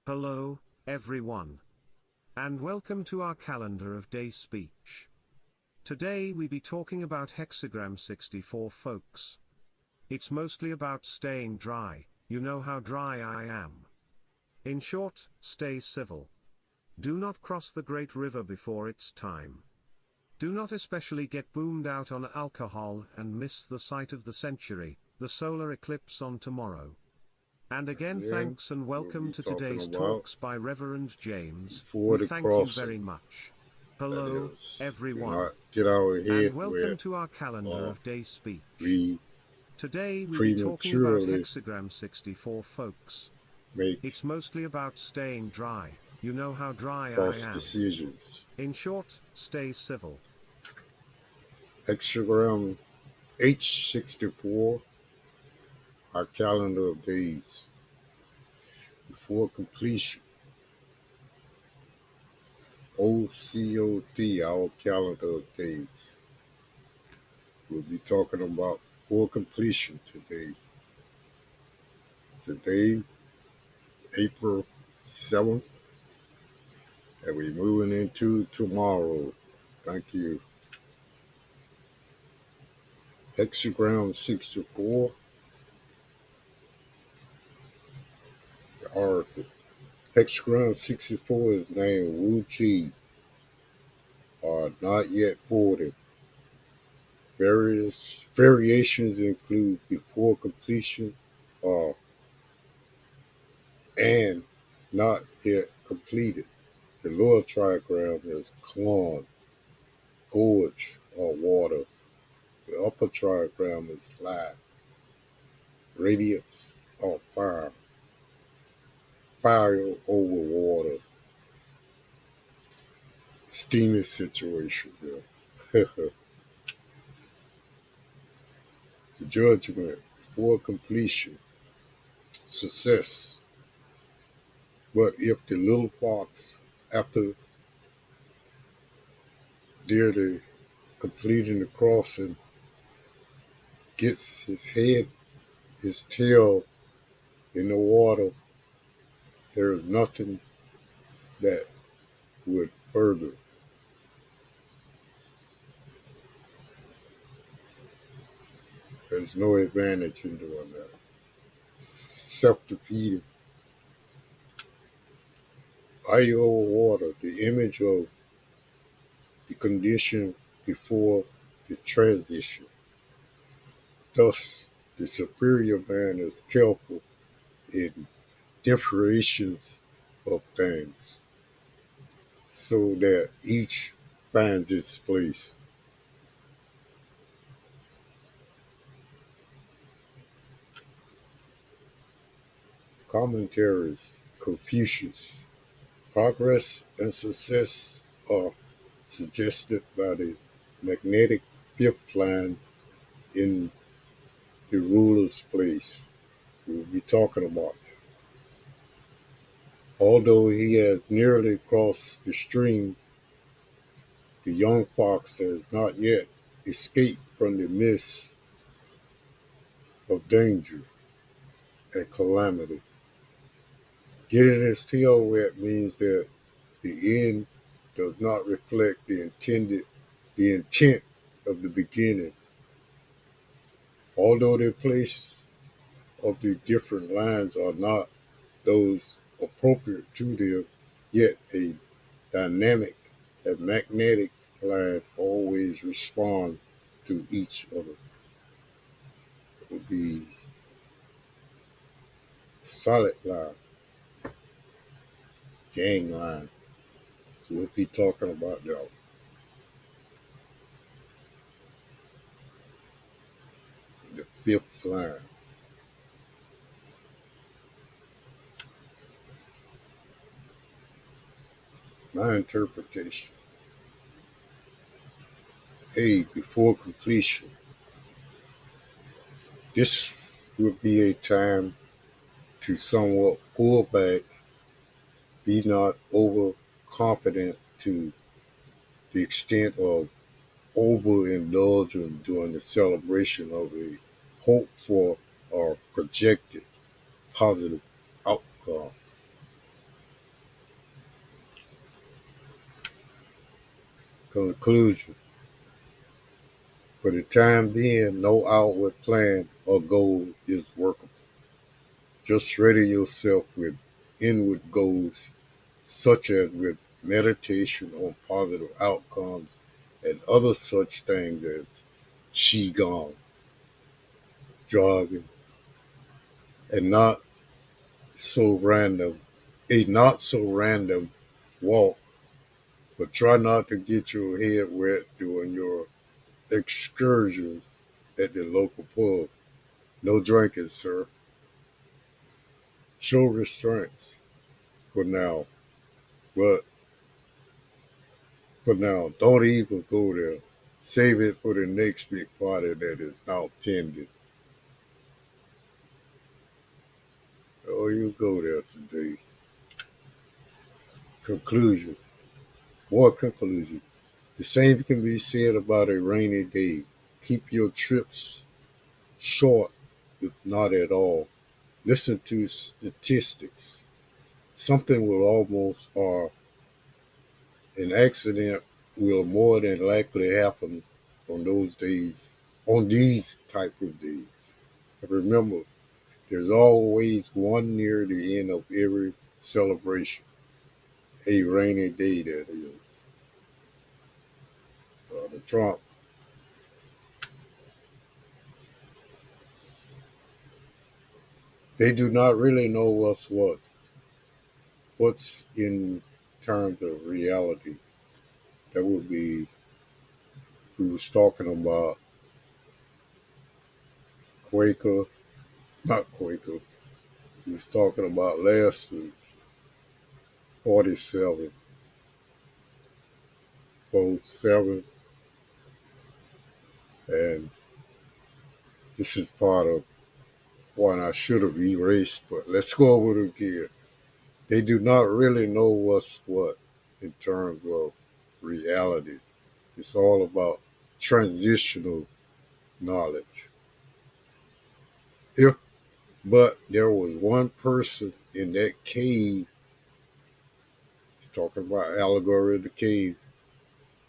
Hello, everyone, and welcome to our calendar of day speech. Today we be talking about hexagram 64, folks. It's mostly about staying dry. You know how dry I am. In short, stay civil. Do not cross the great river before its time. Do not especially get boomed out on alcohol and miss the sight of the century, the solar eclipse on tomorrow. And again, thanks and welcome to today's talks by Reverend James. We thank you very much. Hello, everyone, and welcome to our calendar of day speech. Today we be talking about hexagram 64, folks. It's mostly about staying dry. You know how dry I am. In short, stay civil. Hexagram H64, our calendar of days before completion. OCOD, our calendar of days. We'll be talking about before completion today. Today, April 7th, and we're moving into tomorrow. Thank you. Hexagram 64, the oracle. Hexagram 64 is named Wu Chi, are not yet forwarded. Variations include before completion or and not yet completed. The lower trigram is Klon, gorge or water. The upper trigram is light, radiance or fire, fire over water. Steamy situation there. The judgment before completion, success. But if the little fox, after nearly completing the crossing, gets his tail in the water, there is nothing that would further. There's no advantage in doing that. Self-defeating. Fire over water, the image of the condition before the transition. Thus, the superior man is careful in differentiations of things so that each finds its place. Commentaries, Confucius. Progress and success are suggested by the magnetic fifth line in the ruler's place. We'll be talking about that. Although he has nearly crossed the stream, the young fox has not yet escaped from the mist of danger and calamity. Getting his tail wet means that the end does not reflect the intent of the beginning. Although the place of the different lines are not those appropriate to them, yet a dynamic and magnetic line always respond to each other. It would be solid line, gang line. So we'll be talking about that. The fifth line. My interpretation. A, before completion. This would be a time to somewhat pull back, be not overconfident to the extent of overindulging during the celebration of a hoped for or projected positive outcome. Conclusion. For the time being, no outward plan or goal is workable. Just ready yourself with inward goals, such as with meditation on positive outcomes and other such things as Qigong, jogging, and not so random walk, but try not to get your head wet during your excursions at the local pub. No drinking, sir. Show restraints for now, but for now, don't even go there. Save it for the next big party that is now pending. Oh, you go there today. Conclusion. More conclusion. The same can be said about a rainy day. Keep your trips short, if not at all. Listen to statistics. Something will almost or an accident will more than likely happen on those days, on these type of days. And remember, there's always one near the end of every celebration. A rainy day, that is. The Trump. They do not really know what's in terms of reality. That would be, we was talking about Quaker, not Quaker. We was talking about last week, 47, 47, and this is part of one I should have erased, but let's go over it again. They do not really know what's what in terms of reality. It's all about transitional knowledge. If but there was one person in that cave, talking about allegory of the cave,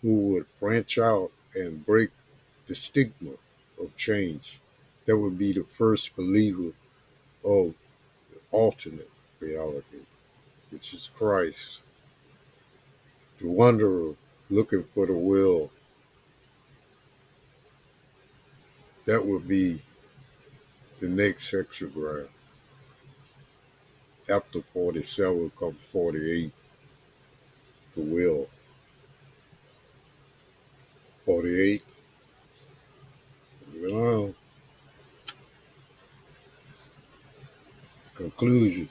who would branch out and break the stigma of change. That would be the first believer of alternate reality, which is Christ. The wanderer looking for the will, that would be the next hexagram. After 47 comes 48, the will. 48, moving on. Conclusion.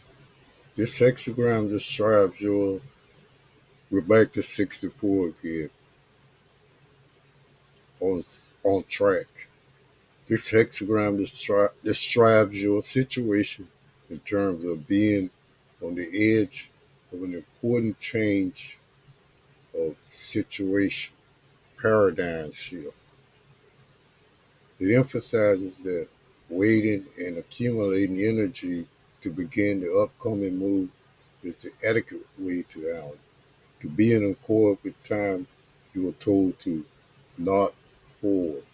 This hexagram describes we're back to 64 again, on track. This hexagram describes your situation in terms of being on the edge of an important change of situation, paradigm shift. It emphasizes that waiting and accumulating energy to begin the upcoming move is the adequate way to act. To be in accord with time, you are told to not forward,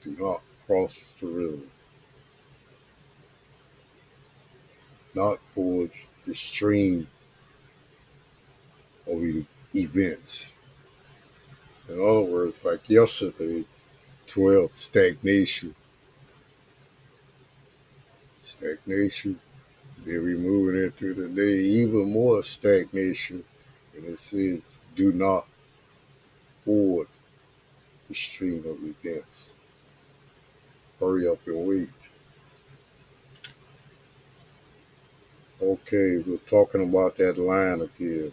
do not cross the river, not forge the stream of events. In other words, like yesterday, 12, stagnation. Stagnation. Then we moving into today, even more stagnation. And it says, do not forward the stream of events. Hurry up and wait. Okay, we're talking about that line again.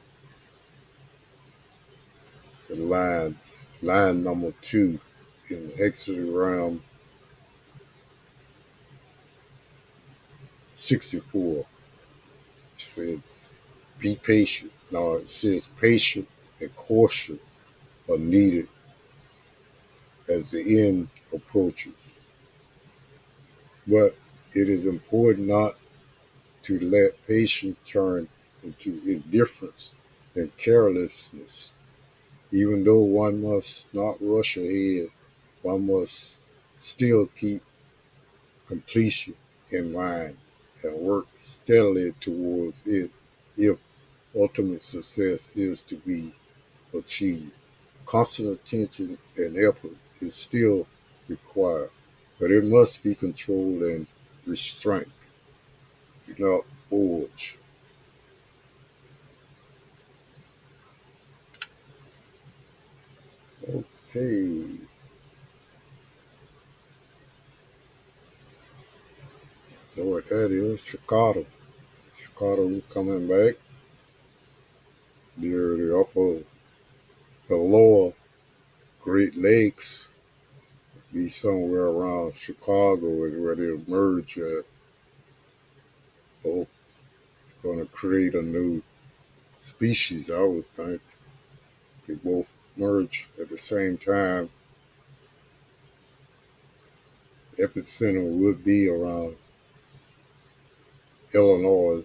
The lines. Line number 2 in hexagram 64. It says, be patient. Now it says patient and caution are needed as the end approaches. But it is important not to let patience turn into indifference and carelessness. Even though one must not rush ahead, one must still keep completion in mind and work steadily towards it if ultimate success is to be achieved. Constant attention and effort is still required, but it must be controlled and restrained, not forged. Okay, know what that is? Chicago. Chicago coming back near the lower Great Lakes, be somewhere around Chicago is where they merge at. Oh, going to create a new species, I would think. They both merge at the same time. Epicenter would be around Illinois.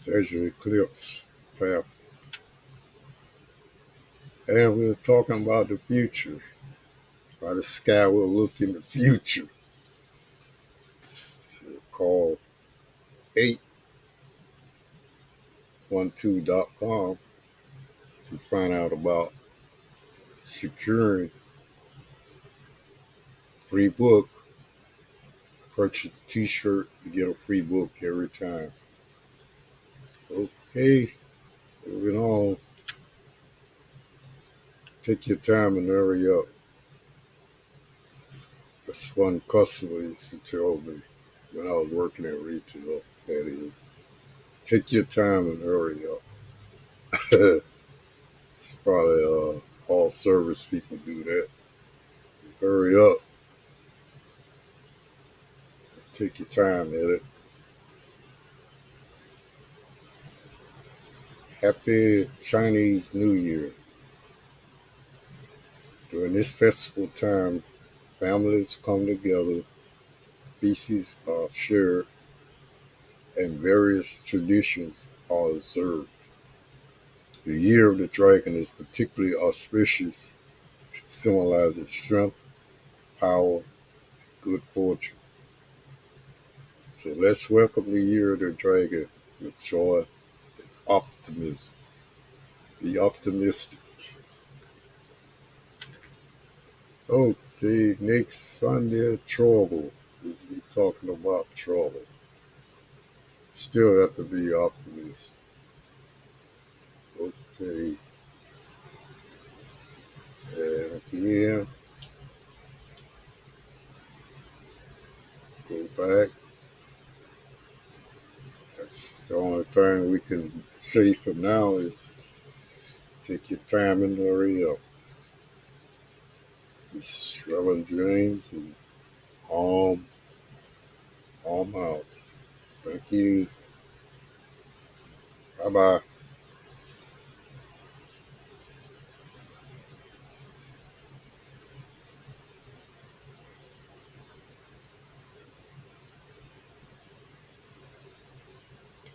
There's your eclipse path. And we're talking about the future. How the sky will look in the future. So call 812.com to find out about securing free book. Purchase a t-shirt, you get a free book every time. Okay, moving on. Take your time and hurry up. That's one customer used to tell me when I was working at retail. That is, take your time and hurry up. It's probably all service people do that. Hurry up. Take your time at it. Happy Chinese New Year. During this festival time, families come together, feasts are shared, and various traditions are observed. The year of the dragon is particularly auspicious, symbolizing strength, power, good fortune. So let's welcome the year of the dragon with joy, optimism. Be optimistic. Okay, next Sunday, trouble. We'll be talking about trouble. Still have to be optimistic. Okay, and again, go back. That's the only thing we can say for now is take your time and hurry up. It's Reverend James and arm, arm out. Thank you. Bye bye.